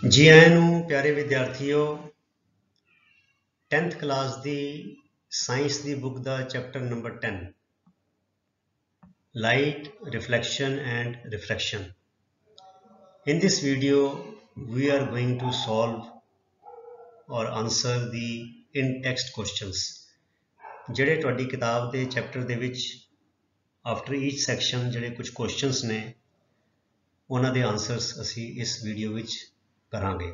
जी आए नूं प्यारे विद्यार्थियों 10th क्लास दी साइंस दी बुक दा chapter number 10 light reflection and refraction. In this video we are going to solve or answer the in text questions ਜਿਹੜੇ ਤੁਹਾਡੀ ਕਿਤਾਬ ਦੇ ਚੈਪਟਰ ਦੇ ਵਿੱਚ ਆਫਟਰ ਈਚ ਸੈਕਸ਼ਨ ਜਿਹੜੇ ਕੁਝ ਕੁਐਸਚਨਸ ਨੇ ਉਹਨਾਂ ਦੇ ਆਨਸਰਸ ਅਸੀਂ ਇਸ ਵੀਡੀਓ ਵਿੱਚ ਕਰਾਂਗੇ।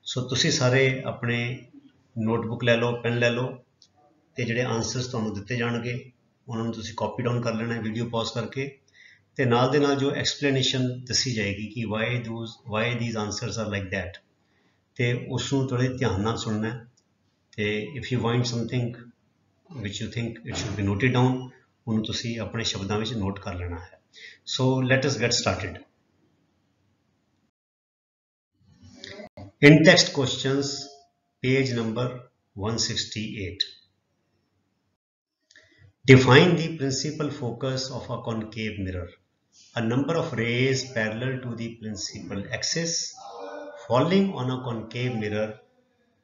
ਸੋ ਤੁਸੀਂ ਸਾਰੇ ਆਪਣੇ ਨੋਟਬੁੱਕ ਲੈ ਲਓ, ਪੈਨ ਲੈ ਲਓ ਤੇ ਜਿਹੜੇ ਆਨਸਰਸ ਤੁਹਾਨੂੰ ਦਿੱਤੇ ਜਾਣਗੇ ਉਹਨਾਂ ਨੂੰ ਤੁਸੀਂ ਕਾਪੀ ਡਾਊਨ ਕਰ ਲੈਣਾ ਹੈ ਵੀਡੀਓ ਪੌਜ਼ ਕਰਕੇ, ਤੇ ਨਾਲ ਦੇ ਨਾਲ ਜੋ ਐਕਸਪਲੇਨੇਸ਼ਨ ਦੱਸੀ ਜਾਏਗੀ ਕਿ why these answers are like that, ਤੇ ਉਸ ਨੂੰ ਥੋੜ੍ਹੇ ਧਿਆਨ ਨਾਲ ਸੁਣਨਾ ਹੈ। ਤੇ if you want something which you think it should be noted down, ਉਹਨੂੰ ਤੁਸੀਂ ਆਪਣੇ ਸ਼ਬਦਾਂ ਵਿੱਚ ਨੋਟ ਕਰ ਲੈਣਾ ਹੈ। So let us get started. In text questions, page number 168. Define the principal focus of a concave mirror. A number of rays parallel to the principal axis falling on a concave mirror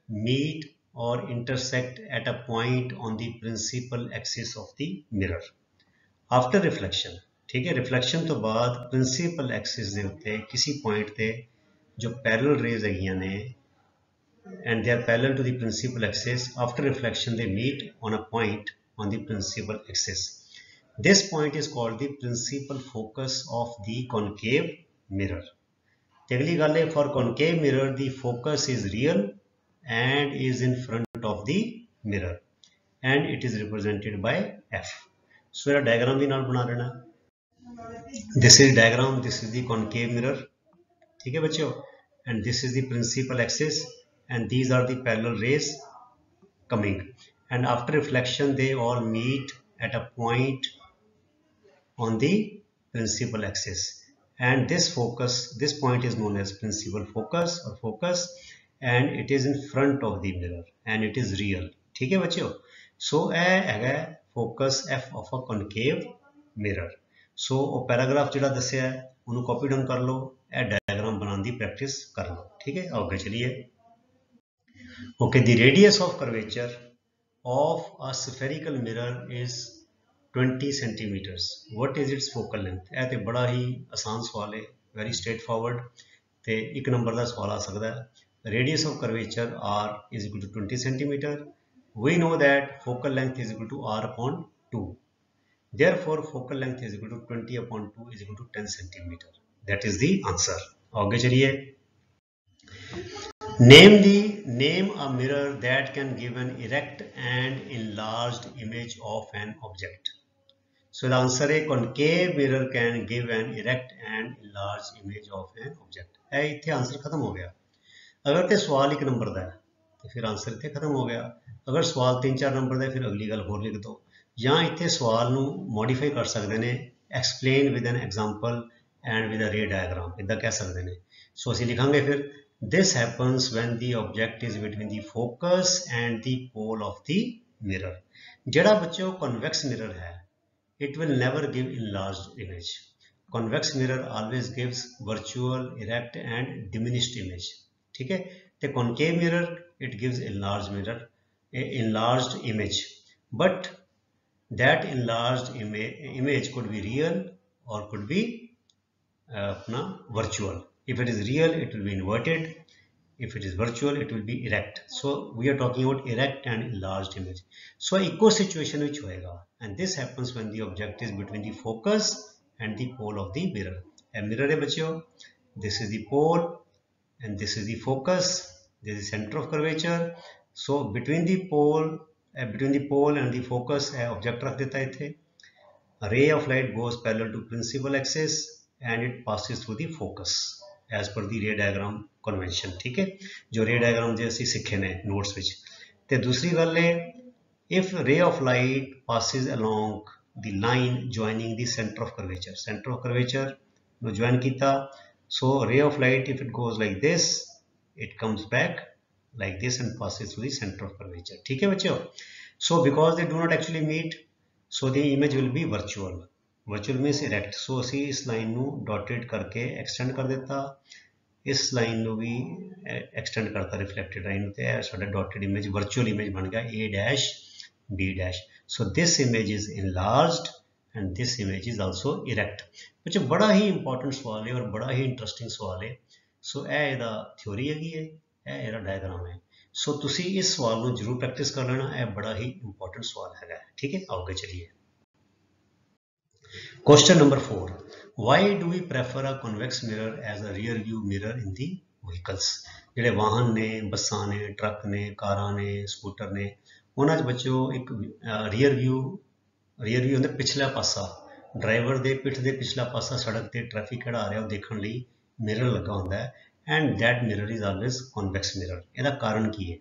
meet or intersect at a point on the principal axis of the mirror. After reflection, ठीक है, reflection तो बाद principal axis ਦੇ ਉੱਤੇ किसी point ਤੇ जो parallel raise हैगियां ने and they are parallel to the principal axis. After reflection they meet on a point on the principal axis. This point is called the principal focus of the concave mirror. अगली गल है, for concave mirror the focus is real and is in front of the mirror and it is represented by F. So ये diagram भी नाल बना लेना। This is diagram, this is the concave mirror, ठीक है बच्चों, and this is the principal axis and these are the parallel rays coming, and after reflection they all meet at a point on the principal axis, and this point is known as principal focus or focus, and it is in front of the mirror and it is real, ठीक है बच्चों। so ਇਹ ਹੈਗਾ focus F of a concave mirror। so ਉਹ paragraph ਜਿਹੜਾ ਦੱਸਿਆ ਹੈ ਉਹਨੂੰ ਕਾਪੀ ਡਾਊਨ ਕਰ ਲਓ, ਇਹ ਡਾਇਗਰਾਮ ਬਣਾਉਣ ਦੀ ਪ੍ਰੈਕਟਿਸ ਕਰ ਲਓ, ठीक है। ਅੱਗੇ चलिए। Okay, the radius of curvature of a spherical mirror is 20 centimeters. What is its focal length? ਇਹ ਤੇ ਬੜਾ ਹੀ ਆਸਾਨ ਸਵਾਲ ਹੈ, very straightforward, ਤੇ ਇੱਕ ਨੰਬਰ ਦਾ ਸਵਾਲ ਆ ਸਕਦਾ ਹੈ। Radius of curvature R is equal to 20 centimeter. We know that focal length is equal to R upon 2. Therefore, focal length is equal to 20 upon 2 is equal to 10 centimeter. That is the answer. आगे चलिए। Name a mirror that can give an erect and enlarged image of an object. So the answer is concave mirror can give an erect and enlarged image of an object. है इत्थे answer खत्म हो गया। अगर ते सवाल एक number का है तो फिर आंसर इत्थे खत्म हो गया। अगर सवाल 3-4 नंबर का फिर अगली गल होर लिख दो, या इत्थे सवाल नू मॉडिफाई कर सकते हैं, explain with an example and with a रे डायग्राम, इदा कह सकते हैं। सो असीं लिखांगे फिर, this happens when the object is between the focus and the pole of the mirror. जेड़ा बच्चों convex mirror है, it will never give enlarged image. Convex mirror always gives virtual, erect and diminished image, ठीक है। The concave mirror it gives enlarged image, but that enlarged image could be real or could be virtual. If it is real, it will be inverted. If it is virtual, it will be erect. So we are talking about erect and enlarged image. So echo situation which hoega, and this happens when the object is between the focus and the pole of the mirror. A mirror hai bachyo, this is the pole and this is the focus. This is center of curvature. So between the pole and the focus object rakh deta hai ithe. A ray of light goes parallel to principal axis and it passes through the focus as per the ray diagram convention, ठीक है, जो रे diagram जे असी सीखे ने notes विच। ते दूसरी गल है, if ray of light passes along the line joining the center of curvature नु join कीता, so ray of light if it goes like this, it comes back like this and passes through the center of curvature, ठीक है बच्चों। so because they do not actually meet, so the image will be virtual means erect. so असी इस line नु dotted करके extend कर देता, इस लाइन ਨੂੰ भी एक्सटेंड करता रिफ्लेक्टेड लाइन ਤੇ ਇਹ ਸਾਡਾ ਡਾਟਡ ਇਮੇਜ ਵਰਚੁਅਲ ਇਮੇਜ ਬਣ ਗਿਆ a dash b dash. So this image is enlarged and this image is also erect. which बड़ा ही इंपॉर्टेंट सवाल है और बड़ा ही इंटरेस्टिंग सवाल है. सो ਇਹ ਇਹਦਾ ਥਿਉਰੀ ਹੈਗੀ ਹੈ, ਇਹ ਇਹਦਾ ਡਾਇਗਰਾਮ ਹੈ. ਸੋ ਤੁਸੀਂ ਇਸ ਸਵਾਲ ਨੂੰ ਜ਼ਰੂਰ ਪ੍ਰੈਕਟਿਸ ਕਰ ਲੈਣਾ, ਇਹ ਬੜਾ ਹੀ ਇੰਪॉर्टेंट ਸਵਾਲ ਹੈਗਾ. ठीक है, आगे चलिए. Question number 4. Why do we prefer a convex mirror as a rear view mirror in the vehicles? ਜਿਹੜੇ ਵਾਹਨ ਨੇ, ਬੱਸਾਂ ਨੇ, ਟਰੱਕ ਨੇ, ਕਾਰਾਂ ਨੇ, ਸਕੂਟਰ ਨੇ, ਉਹਨਾਂ 'ਚ ਬੱਚਿਓ ਇੱਕ ਰੀਅਰ ਵਿਊ ਹੁੰਦਾ ਪਿਛਲਾ ਪਾਸਾ, ਡਰਾਈਵਰ ਦੇ ਪਿੱਠ ਦੇ ਪਿਛਲਾ ਪਾਸਾ ਸੜਕ ਤੇ ਟ੍ਰੈਫਿਕ ਕਿਹੜਾ ਆ ਰਿਹਾ ਉਹ ਦੇਖਣ ਲਈ ਮਿਰਰ ਲੱਗਾ ਹੁੰਦਾ ਹੈ. And that mirror is always convex mirror. ਇਹਦਾ ਕਾਰਨ ਕੀ ਹੈ?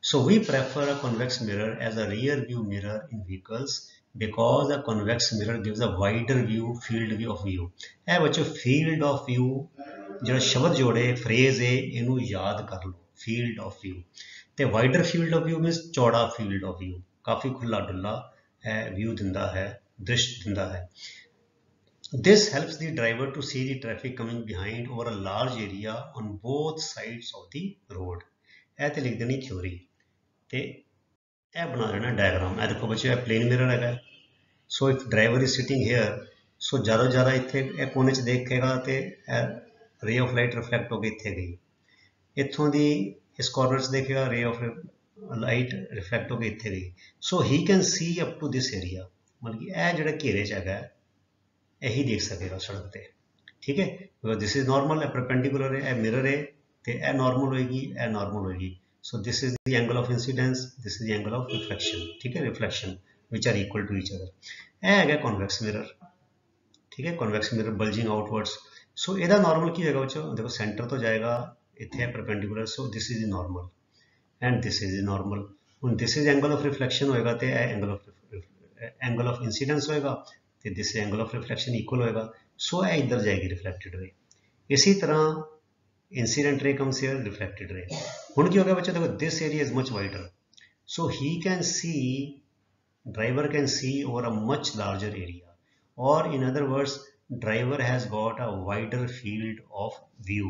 So we prefer a convex mirror as a rear view mirror in vehicles because a convex mirror gives a wider view, field view of view. ਇਹ ਬੱਚੋ field of view ਜਿਹੜਾ ਸ਼ਬਦ ਜੋੜੇ phrase ਹੈ ਇਹਨੂੰ ਯਾਦ ਕਰ ਲਓ. field of view ਤੇ wider field of view means ਚੌੜਾ field of view, ਕਾਫੀ ਖੁੱਲਾ ਡੁੱਲਾ ਵਿਊ ਦਿੰਦਾ ਹੈ, ਦ੍ਰਿਸ਼ ਦਿੰਦਾ ਹੈ. This helps the driver to see the traffic coming behind over a large area on both sides of the road. ਇਹ ਤੇ ਲਿਖ ਦੇਣੀ ਥਿਉਰੀ ਤੇ ਇਹ ਬਣਾ ਲੈਣਾ ਡਾਇਗਰਾਮ. ਇਹ ਦੇਖੋ ਬੱਚੇ, ਇਹ ਪਲੇਨ ਮਿਰਰ ਹੈਗਾ. So if driver is sitting here, so ਜ਼ਿਆਦਾ ਇੱਥੇ ਇਹ ਕੋਨੇ 'ਚ ਦੇਖੇਗਾ ਤੇ ਇਹ ਰੇ ਆਫ ਲਾਈਟ ਰਿਫਲੈਕਟ ਹੋ ਕੇ ਇੱਥੇ ਗਈ. ਇੱਥੋਂ ਦੀ ਇਸ ਕਾਰਨਰ 'ਚ ਦੇਖੇਗਾ, ਰੇ ਆਫ ਲਾਈਟ ਰਿਫਲੈਕਟ ਹੋ ਕੇ ਇੱਥੇ ਗਈ. So he can see up to this area, ਮਤਲਬ ਕਿ ਇਹ ਜਿਹੜਾ ਘੇਰੇ 'ਚ ਹੈਗਾ ਇਹੀ ਦੇਖ ਸਕੇਗਾ ਸੜਕ ਤੇ. ਠੀਕ ਹੈ, ਬਿਕੋਜ਼ ਦਿਸ ਇਜ਼ ਨਾਰਮਲ, ਇਹ ਪਰਪੈਂਡੀਕੂਲਰ ਹੈ, ਇਹ ਮਿਰਰ ਹੈ ਤੇ ਇਹ ਨਾਰਮਲ ਹੋਏਗੀ, ਇਹ ਨਾਰਮਲ ਹੋਏਗੀ. So this is the angle of incidence, this is the angle of reflection. ठीक है, reflection which are equal to each other. ਇਹ ਹੈਗਾ convex mirror. ठीक है, convex mirror bulging outwards. So ਇਹਦਾ normal ਕੀ ਹੋਏਗਾ ਬੱਚੋ? ਦੇਖੋ center ਤੋਂ ਜਾਏਗਾ, ਇੱਥੇ ਹੈ perpendicular. So this is the normal and this is the normal. ਹੁਣ this is angle of reflection ਹੋਏਗਾ ਤੇ ਇਹ angle of incidence ਹੋਏਗਾ ਤੇ this is angle of reflection equal ਹੋਏਗਾ. So ਇਹ ਇੱਧਰ ਜਾਏਗੀ reflected ray. ਇसी तरह incident ray comes here, reflected ray. ਹੁਣ ਕੀ ਹੋ ਗਿਆ ਬੱਚਾ? ਦੇਖੋ this area is much wider, so he can see, driver can see over a much larger area, or in other words driver has got a wider field of view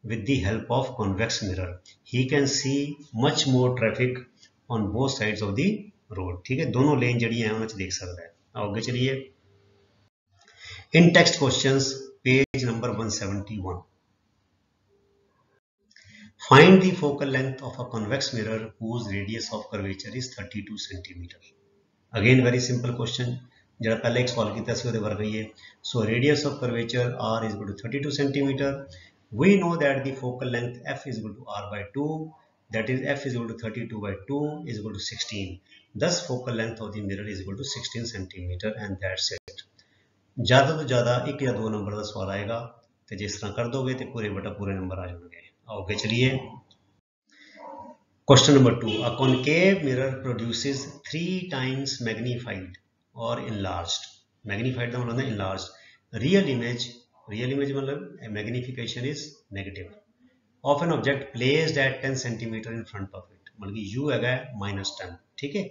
with the help of convex mirror. He can see much more traffic on both sides of the road. ठीक है, दोनों लेन जड़ी है उन्हें देख सकता है. आगे चलिए. In text questions, page number 171. Find the focal length of a convex mirror whose radius of curvature is 32 centimeter. Again very simple question. जरा पहले एक सवाल किया सी ओदे वर्गा ही है. So radius of curvature r is equal to 32 centimeter. We know that the focal length f is equal to r by 2. That is f is equal to 32 by 2 is equal to 16. Thus focal length of the mirror is equal to 16 centimeter and that's it. ज़्यादा तो ज़्यादा एक या दो number का सवाल आएगा तो जिस तरह कर दोगे तो पूरे बटा पूरे नंबर आ जाएंगे. ओके चलिए. Question number 2. A concave mirror produces 3 times magnified or enlarged. Magnified का मतलब है enlarged. Real image मतलब magnification is negative of an object placed at 10 centimeter in front of it. मतलब कि u है -10. ठीक है.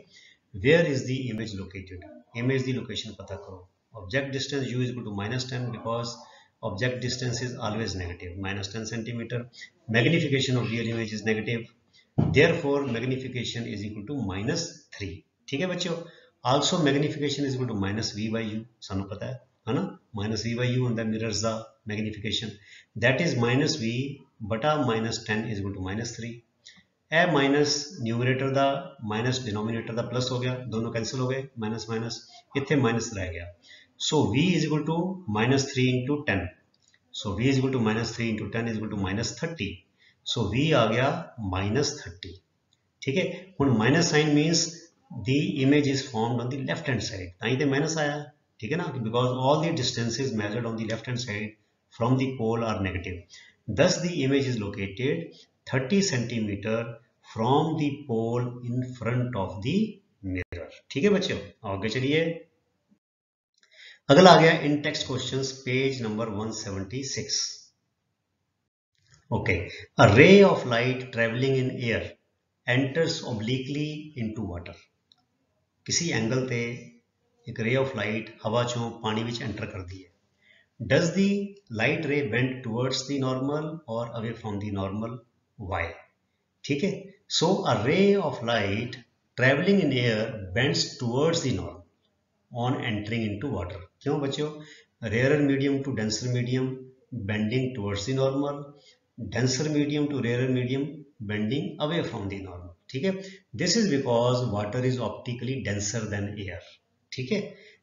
Where is the image located? Image the location पता करो. Object distance u is equal to -10 because object distance is always negative, -10 centimeter. Magnification of real image is negative, therefore magnification is equal to -3. ठीक है बच्चों. Also magnification is equal to -v by u. सानू पता है ना, -v by u होता है mirrors दा magnification. That is -v बटा -10 is equal to -3. A minus numerator दा माइनस डिनोमिनेटर दा प्लस हो गया, दोनों कैंसिल हो गए, माइनस माइनस इतने माइनस रह गया. So v is equal to -3 into 10. So v is equal to -3 into 10 is equal to -30. So v आ गया -30. ठीक है. ਹੁਣ minus sine means the image is formed on the left hand side. ताई ते minus आया. ठीक है ना, because all the distances measured on the left hand side from the pole are negative. Thus the image is located 30 centimeter from the pole in front of the mirror. ठीक है बच्चों, आगे चलिए. अगला आ गया in text questions, page number 176. Okay. A ray of light travelling in air enters obliquely into water. किसी angle ते एक रे ऑफ लाइट हवा चों पानी विच एंटर करती है. Does the light ray bend towards the normal or away from the normal? Why? ठीक है, so a ray of light traveling in air bends towards the normal on entering into water. क्यों बच्चों? Rarer medium to denser medium bending towards the normal, denser medium to rarer medium bending away from the normal. ठीक है, this is because water is optically denser than air. ठीक है,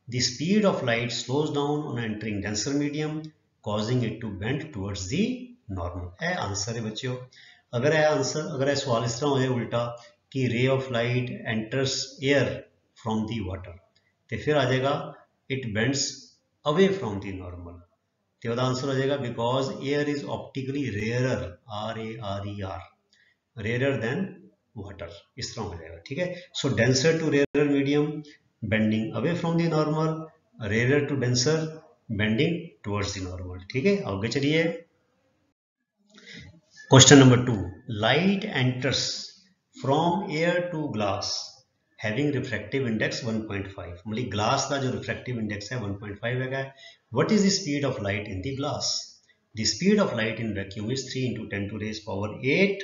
the speed of light slows down on entering denser medium causing it to bend towards the normal. ਇਹ answer है बच्चों। अगर यह सवाल इस तरह हो जाए उल्टा कि ray of light enters air from the water, तो फिर आ जाएगा it bends away from the normal, तो वह आंसर हो जाएगा because air is optically rarer, RARER, rarer than water, इस तरह हो जाएगा। ठीक है, so denser to rarer medium bending away from the normal, rarer to denser bending towards the normal. ठीक है, आगे चलिए। Question number 2, light enters from air to glass having refractive index 1.5, मतलब ग्लास का जो रिफ्रैक्टिव इंडेक्स है 1.5 है। What is the speed of light in the glass? The speed of light in vacuum is 3 × 10⁸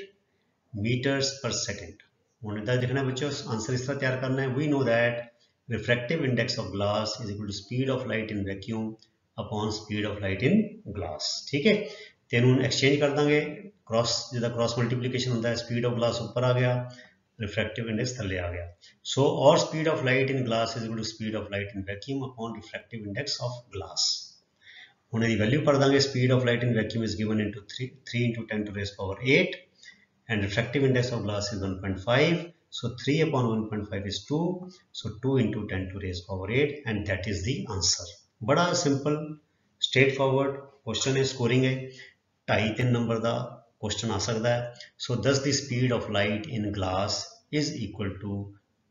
meters per second. हूँ इधर देखना बच्चों, answer इस तरह तैयार करना है। We know that refractive index of glass is equal to speed of light in vacuum upon speed of light in glass. ठीक है, तेन एक्सचेंज कर देंगे, क्रॉस जिदा क्रॉस मल्टीप्लीकेशन होता है, स्पीड ऑफ ग्लास ऊपर आ गया, रिफ्रैक्टिव इंडेक्स थले आ गया। सो और speed of light in glass is equal to speed of light in vacuum upon refractive index of glass. हुण इहदी वैल्यू पढ़ देंगे, speed of light in vacuum is given into 3 × 10⁸ and refractive index of glass is 1.5, so 3 upon 1.5 is 2, so 2 × 10⁸, and that is the answer। बड़ा simple straight forward question है, scoring है, 2.5-3 number का question आ सकता है। So thus the speed of light in glass is equal to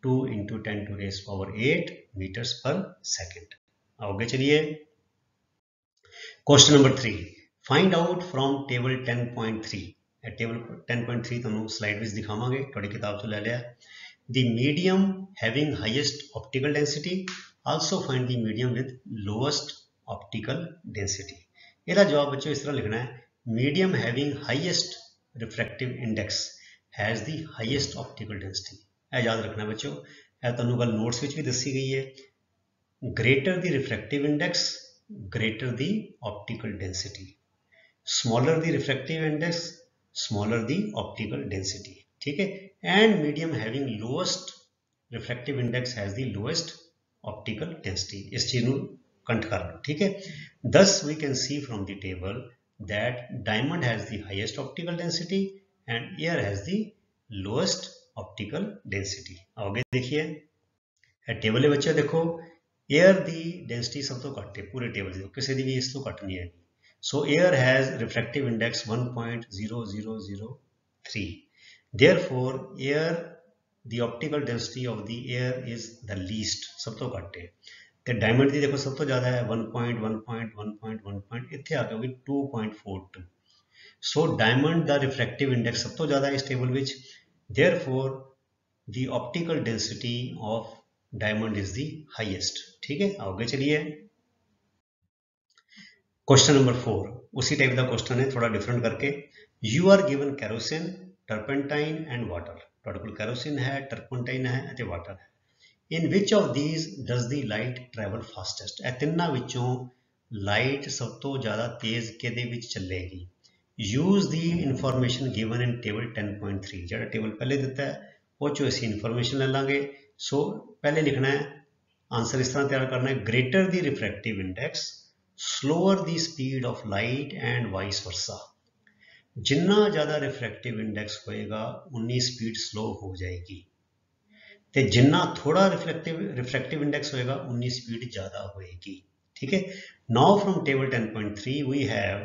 2 × 10⁸ meters per second. आगे चलिए, question number 3, find out from table 10.3। Table 10.3 तुहानू slide विच दिखावांगे, तुहाडी किताब तो ले लिया। The medium having highest optical density, also find the medium with lowest optical density. इसका जवाब बच्चों इस तरह लिखना है, medium having highest refractive index has the highest optical density. यह याद रखना बच्चों, यह तुहानू गल नोट्स विच भी दसी गई है। Greater the refractive index greater the optical density, smaller the refractive index smaller the optical density. ठीक है, and medium having lowest refractive index has the lowest optical density. इस चीज को कंट कर लो। ठीक है, thus we can see from the table that diamond has the highest optical density and air has the lowest optical density. आगे देखिए टेबल के बच्चे देखो, एयर दी डेंसिटी सब तो घट है पूरे टेबल से, किसी दी भी इस तो घट नहीं है। So air has refractive index 1.0003. Therefore, air the optical density of the air is the least, सब तो घट है। तो डायमंड की देखो सब तो ज़्यादा है 1.1.1.1 इतने आ गया भी 2.42। So diamond the refractive index सब तो ज़्यादा इस table which, therefore the optical density of diamond is the highest। ठीक है, आगे चलिए, क्वेश्चन नंबर 4 उसी टाइप का क्वेश्चन है, थोड़ा डिफरेंट करके। You are given kerosene, turpentine and water. तुहाडे कोल कैरोसिन है, टर्पेंटाइन है ते वाटर है। In which of these does the light travel fastest? ए तिन्ना विचों लाइट सब तो ज़्यादा तेज किहदे विच चलेगी? Use the information given in table 10.3। जो टेबल पहले दिता है वो चो असीं इनफॉर्मेशन ले लांगे। सो पहले लिखना है, आंसर इस तरह तैयार करना है, greater the refractive index slower the speed of light and vice versa. जिन्ना ज़्यादा रिफ्रैक्टिव इंडेक्स होएगा उन्नी स्पीड स्लो हो जाएगी, तो जिन्ना थोड़ा रिफ्रैक्टिव इंडेक्स होएगा उन्नी स्पीड ज़्यादा होएगी। ठीक है, now from table 10.3 we have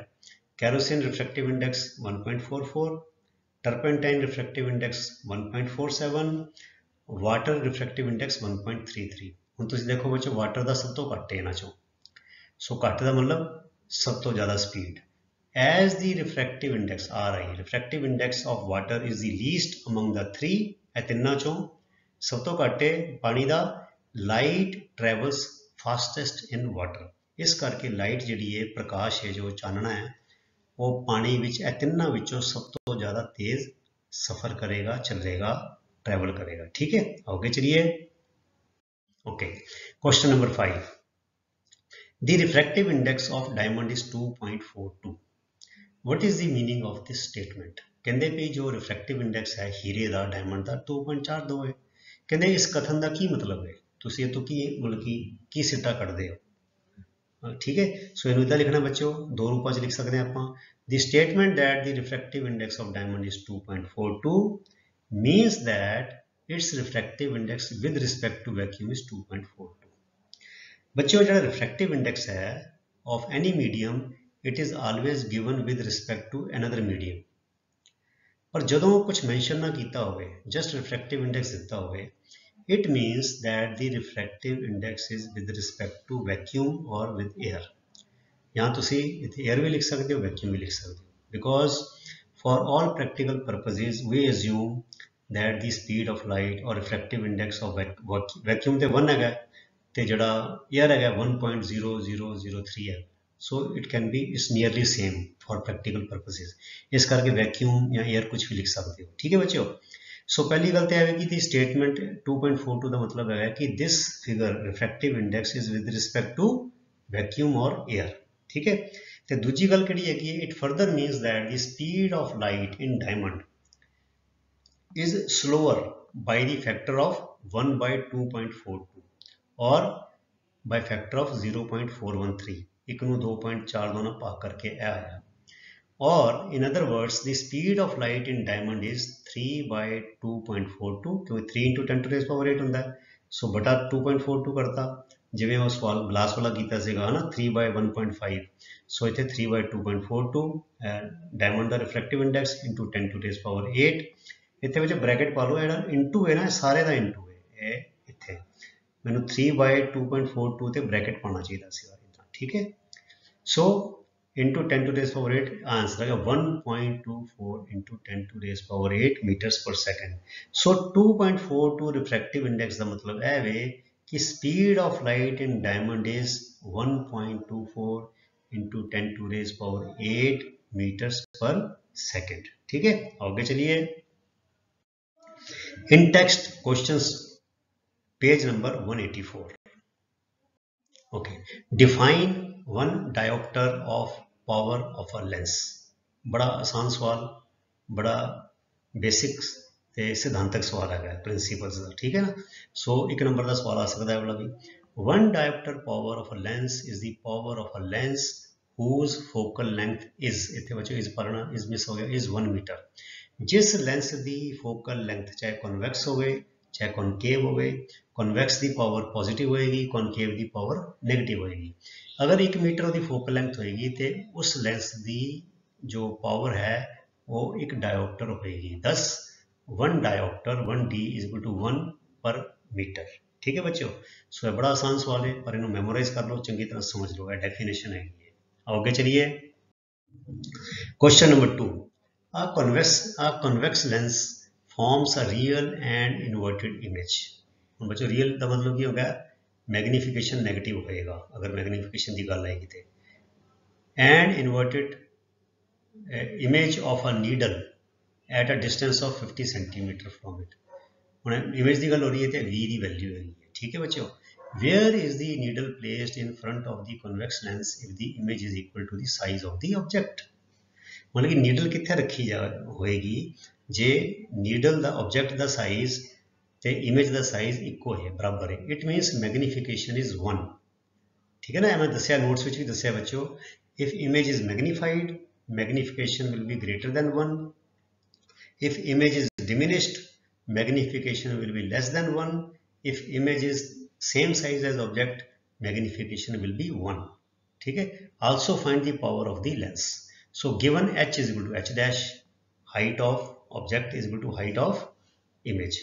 kerosene refractive index 1.44, turpentine refractive index 1.47, water refractive index 1.33। हुण तुसीं देखो बच्चों, वाटर का सब तो घट है इन्हां चों, सो घट का मतलब सब तो ज़्यादा speed. As the refractive index RI, refractive index of water is the least among the 3। ए तिन्ना चों सब तो घट है पानी का। Light travels fastest in water, इस करके लाइट जिहड़ी है प्रकाश है जो चानना है वो पानी विच तिन्नां विचों सब तो ज़्यादा तेज़ सफ़र करेगा, चलेगा, ट्रैवल करेगा। ठीक है, आगे चलिए। Okay, question number 5, the refractive index of diamond is 2.42। What is the meaning of this statement? कहते भी जो रिफ्रैक्टिव इंडेक्स है हीरे का डायमंड का 2.42 है। कहते इस कथन का की मतलब है, तुसीं इह तों की मतलब की सिट्टा कढ़दे हो? ठीक है, सो इनू इदा लिखना बच्चों, दो रूपों च लिख सकते हैं आप। The statement that the refractive index of diamond is 2.42 means that its refractive index with respect to vacuum is 2.42। बच्चों जो रिफ्रैक्टिव इंडेक्स है of any medium it is always given with respect to another medium. पर जदों कुछ mention ना किया हो, just refractive index दिता हो, it means that the refractive index is with respect to vacuum or with air। यहाँ तुसी इत्थे air भी लिख सकते हो, vacuum भी लिख सकते हो, because for all practical purposes we assume that the speed of light or refractive index of vacuum ते 1 है, ते जड़ा air है 1.0003 है। So it can be is nearly same for practical purposes। इस करके vacuum या air कुछ भी लिख सकते हो। ठीक है बच्चों। सो पहली गल तो है कि स्टेटमेंट 2.42 का मतलब है कि this figure refractive index is with respect to vacuum और एयर। ठीक है, तो दूजी गल किहड़ी है कि it further means that the speed of light in diamond is slower by the factor of 1/2.42 और बाय फैक्टर ऑफ 0.413। एक नूं 2.42 ना भाग करके यह आया। और in other words the speed of light in diamond is 3/2.42 क्योंकि 3 into 10 to the power 8 होंदा है। सो बटा 2.42 करता, जिवें वो सवाल ग्लास वाला कीता सीगा ना 3/1.5। सो इत्थे 3/2.42 डायमंड दा refractive index into 10 to the power 8। इत्थे विच ब्रैकेट पा लो, जिहड़ा इंटू है ना सारे दा इंटू है, इत्थे मैनूं 3/2.42 ते ब्रैकेट पाना चाहिए सीगा। ठीक है, सो into 10 to the power 8 answer है 1.24 into 10 to the power 8 meters per second। So 2.42 refractive index का मतलब है वे कि speed of light in diamond is 1.24 into 10 to the power 8 meters per second। ठीक है, आगे चलिए। In text questions page number 184। Okay, define one dioptre of power of a lens. बड़ा आसान सवाल, बड़ा बेसिक ते सिद्धांतक सवाल है, प्रिंसीपल्स का। ठीक है ना। सो एक नंबर का सवाल आ सकता है वाला भी, one dioptre power of a lens is the power of a lens whose focal length is, इत्थे बच्चों इज पढ़ना, इज मिस हो गया, इज 1 मीटर। जिस लेंस की फोकल लेंथ चाहे कॉन्वैक्स होवे चाहे कॉनकेव होवे, कॉन्वैक्स की पावर पॉजिटिव होएगी, कॉनकेव की पावर नेगेटिव होएगी। अगर 1 मीटर की फोकल लेंथ होएगी तो उस लेंस की जो पावर है वो एक डायोप्टर होएगी। 10 1 dioptre 1D is equal to 1 पर मीटर। ठीक है बच्चों। सो ये बड़ा आसान सवाल है, पर इन्हों मेमोराइज कर लो, चंगी तरह समझ लो, डेफिनेशन है। आगे चलिए। Question number 2, a convex lens forms a real and inverted image। बच्चों रियल का मतलब की होगा मैग्नीफिकेशन नेगेटिव होएगा अगर मैग्नीफिकेशन की गल आएगी तो, and inverted image of a needle at a distance of 50 centimetre from it. हुण इमेज की गल हो रही है तो V की वैल्यू है। ठीक है बच्चों। Where is the needle placed in front of the convex lens if the image is equal to the size of the object? मतलब कि नीडल कित्थे रखी जा होएगी जे नीडल दा ऑब्जेक्ट दा साइज ते इमेज दा साइज इक्को है, बराबर है। It मीनस magnification is 1। ठीक है ना, मैं दसिया नोट्स में भी दसिया बच्चों, if image is magnified magnification will be greater than 1, if image is diminished magnification will be less than 1, if image is same size as object magnification will be 1। ठीक है। also find the power of the lens। so given h is equal to h dash, height of object is equal to height of image,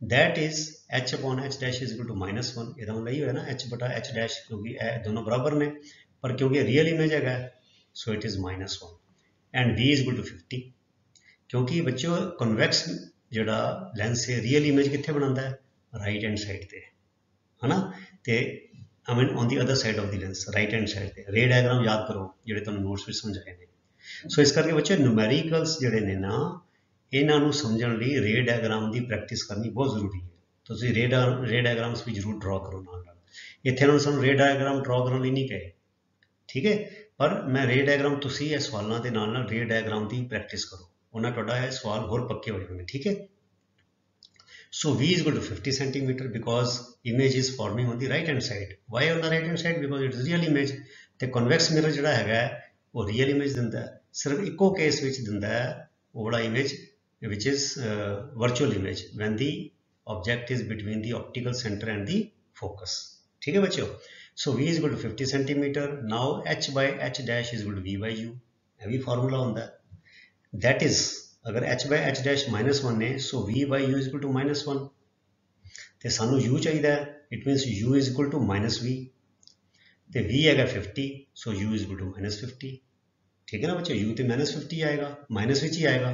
that is h upon h dash is equal to -1। ਇਹਦਾ मतलब ये है ना h बटा h dash, क्योंकि दोनों बराबर ने, पर क्योंकि रियल इमेज है so it is -1 and v is equal to 50। क्योंकि बच्चों कन्वैक्स जोड़ा लेंस है रियल इमेज कितने बनाता है, राइट हैंड साइड पे, है ना। तो I mean on the other side of the lens, right hand side ਤੇ ਰੇ ਡਾਇਗਰਾਮ ਯਾਦ ਕਰੋ ਜਿਹੜੇ ਤੁਹਾਨੂੰ ਨੋਟਸ ਵਿੱਚ ਸਮਝਾਏ ਨੇ। ਸੋ ਇਸ ਕਰਕੇ ਬੱਚੇ ਨਿਊਮੈਰੀਕਲਸ ਜਿਹੜੇ ਨੇ ਨਾ ਇਹਨਾਂ ਨੂੰ ਸਮਝਣ ਲਈ ਰੇ ਡਾਇਗਰਾਮ ਦੀ ਪ੍ਰੈਕਟਿਸ ਕਰਨੀ ਬਹੁਤ ਜ਼ਰੂਰੀ ਹੈ। ਤੁਸੀਂ ਰੇ ਡਾਇਗਰਾਮਸ ਵੀ ਜ਼ਰੂਰ ਡਰਾ ਕਰੋ ਨਾਲ ਨਾਲ। ਇੱਥੇ ਇਹਨਾਂ ਨੂੰ ਸਾਨੂੰ ਰੇ ਡਾਇਗਰਾਮ ਡਰਾ ਕਰਨ ਲਈ ਨਹੀਂ ਕਹੇ, ਠੀਕ ਹੈ, ਪਰ ਮੈਂ ਰੇ ਡਾਇਗਰਾਮ ਤੁਸੀਂ ਇਹ ਸਵਾਲਾਂ ਦੇ ਨਾਲ ਨਾਲ ਰੇ ਡਾਇਗਰਾਮ ਦੀ ਪ੍ਰੈਕਟਿਸ ਕਰੋ, ਉਹਨਾਂ ਤੁਹਾਡਾ ਇਹ ਸਵਾਲ ਹੋਰ ਪੱਕੇ ਹੋ ਜਾਣਗੇ, ਠੀਕ ਹੈ। So V is equal to 50 centimeter because image is forming on the right hand side. Why on the right hand side? Because it is real image. ਤੇ convex mirror ਜਿਹੜਾ ਹੈਗਾ ਉਹ real image ਦਿੰਦਾ ਹੈ, ਸਿਰਫ ਇੱਕੋ ਕੇਸ ਵਿੱਚ ਦਿੰਦਾ ਹੈ ਉਹ ਵਾਲਾ image which is virtual image when the object is between the optical center and the focus. ठीक है बच्चों? So V is equal to 50 centimeter. Now H by H dash is equal to V by U. ਇਹ ਵੀ formula ਹੁੰਦਾ है. That is अगर h by h dash -1 है so v by u is equal to -1 ਤੇ ਸਾਨੂੰ u ਚਾਹੀਦਾ ਹੈ, it means u is equal to -v ਤੇ v ਹੈਗਾ 50 so u is equal to -50, ठीक है ना बच्चे। u ਤੇ -50 ਆਏਗਾ, ਮਾਈਨਸ ਵਿੱਚ ਹੀ ਆਏਗਾ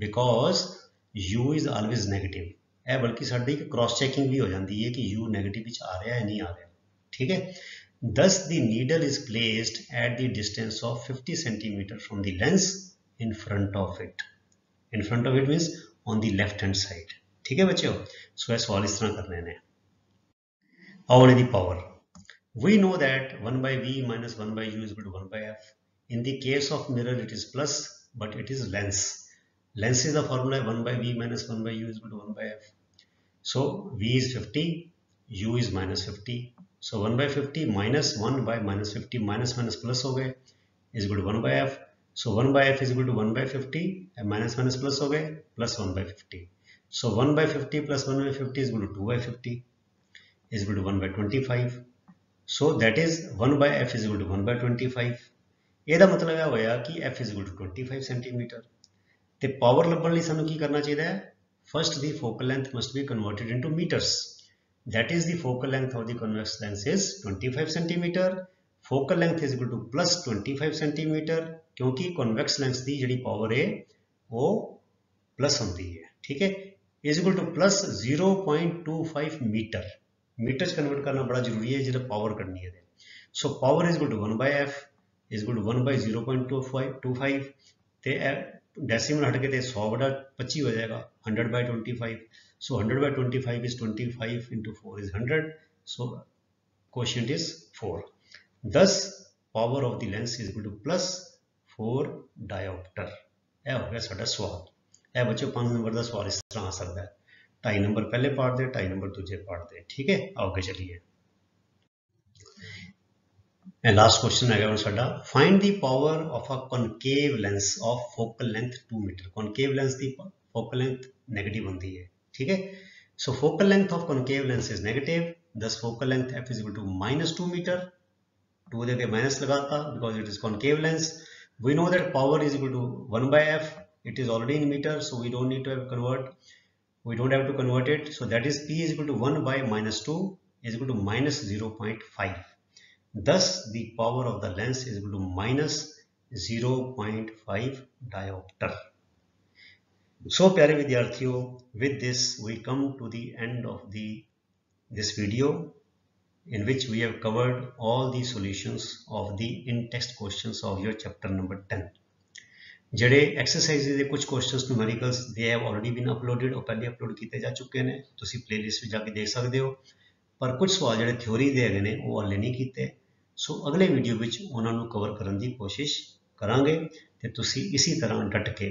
because u is always negative। ਇਹ ਬਲਕਿ ਸਾਡੀ ਇੱਕ ਕ੍ਰਾਸ ਚੈਕਿੰਗ ਵੀ ਹੋ ਜਾਂਦੀ ਹੈ ਕਿ u ਨੈਗੇਟਿਵ ਵਿੱਚ ਆ ਰਿਹਾ ਹੈ ਨਹੀਂ ਆ ਰਿਹਾ, ਠੀਕ ਹੈ। Thus the needle is placed at the distance of 50 centimeter from the lens in front of it। In front of it means on the left hand side, ठीक है बच्चों। सो ये सवाल इस तरह करने हैं। और the power, we know that 1 by v minus 1 by u is equal to 1 by f। In the case of mirror it is plus, but it is lens। Lens is the formula 1 by v minus 1 by u is equal to 1 by f। So v is 50, u is -50। So 1 by 50 minus 1 by -50 minus plus हो गए is equal to 1 by f। So 1 by f is equal to 1 by 50 and minus plus हो गए plus 1 by 50। So 1 by 50 plus 1 by 50 is equal to 2 by 50 is equal to 1 by 25। So that is 1 by f is equal to 1 by 25। ਇਹਦਾ ਮਤਲਬ ਇਹ ਹੋਇਆ ਕਿ f is equal to 25 centimeter। ਤੇ power ਲੱਭਣ ਲਈ ਸਾਨੂੰ ਕੀ ਕਰਨਾ ਚਾਹੀਦਾ ਹੈ? First the focal length must be converted into meters। That is the focal length of the convex lens is 25 centimeter। Focal length is equal to plus 25 centimeter क्योंकि convex lens की जिहड़ी power है वो plus होती है, ठीक है, is equal to plus 0.25 meter. Meter convert करना बड़ा जरूरी है जिहड़ा पावर करनी है। So power is equal to 1 by f is equal to 1 by 0.25 ते डेसिमल हट के ते 100 बटा 25 हो जाएगा 100 by 25। So 100 by 25 is 25 into 4 is 100। so quotient is 4। thus power of the lens is equal to plus 4 diopter। यह हो गया साडा सवाल। यह बच्चों 5 नंबर का सवाल इस तरह आ सकता है। 2.5 नंबर पहले पार्ट दे, 2.5 नंबर दूजे पार्ट दे, ठीक है। आगे चलिए, लास्ट क्वेश्चन है साडा, find the power of a concave lens of focal length 2 metre. Concave lens की फोकल लेंथ नेगेटिव होती है, ठीक है। So focal length of concave lens is negative, thus focal length f is equal to -2 metre. 2 देके minus लगाता because it is concave lens. We know that power is equal to 1 by f, it is already in meter, so we don't need to have to convert it, so that is P is equal to 1 by -2 is equal to minus 0.5। thus the power of the lens is equal to minus 0.5 diopter। so प्यारे विद्यार्थियों, with this we come to the end of this video in which we have covered all the solutions of the in-text questions of your chapter number 10। ਜਿਹੜੇ exercises ਦੇ ਕੁਝ questions numericals they have already been uploaded, ਉਹ ਪਹਿਲੇ upload ਕੀਤੇ ਜਾ ਚੁੱਕੇ ਨੇ, ਤੁਸੀਂ playlist ਵਿੱਚ ਜਾ ਕੇ ਦੇਖ ਸਕਦੇ ਹੋ। ਪਰ ਕੁਝ ਸਵਾਲ ਜਿਹੜੇ ਥਿਉਰੀ ਦੇ ਹੈਗੇ ਨੇ ਉਹ ਹਾਲੇ ਨਹੀਂ ਕੀਤੇ, ਸੋ ਅਗਲੇ ਵੀਡੀਓ ਵਿੱਚ ਉਹਨਾਂ ਨੂੰ ਕਵਰ ਕਰਨ ਦੀ ਕੋਸ਼ਿਸ਼ ਕਰਾਂਗੇ। ਤੇ ਤੁਸੀਂ ਇਸੇ ਤਰ੍ਹਾਂ ਡਟ ਕੇ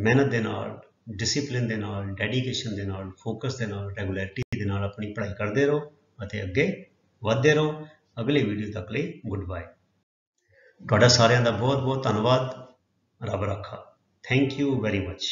ਮਿਹਨਤ ਦੇ ਨਾਲ, ਡਿਸਪਲਿਨ ਦੇ ਨਾਲ, ਡੈਡੀਕੇਸ਼ਨ ਦੇ ਨਾਲ, ਫੋਕਸ ਦੇ ਨਾਲ, ਰੈਗੂਲਰਿਟੀ ਦੇ ਨਾਲ ਆਪਣੀ ਪੜ੍ਹਾਈ ਕਰਦੇ ਰਹੋ ਅਤੇ ਅੱਗੇ ਵਧਦੇ ਰਹੋ। ਅਗਲੇ ਵੀਡੀਓ ਤੱਕ ਲਈ ਗੁੱਡ ਬਾਏ। ਤੁਹਾਡਾ ਸਾਰਿਆਂ ਦਾ ਬਹੁਤ ਬਹੁਤ ਧੰਨਵਾਦ। ਰੱਬ ਰਾਖਾ। Thank you very much.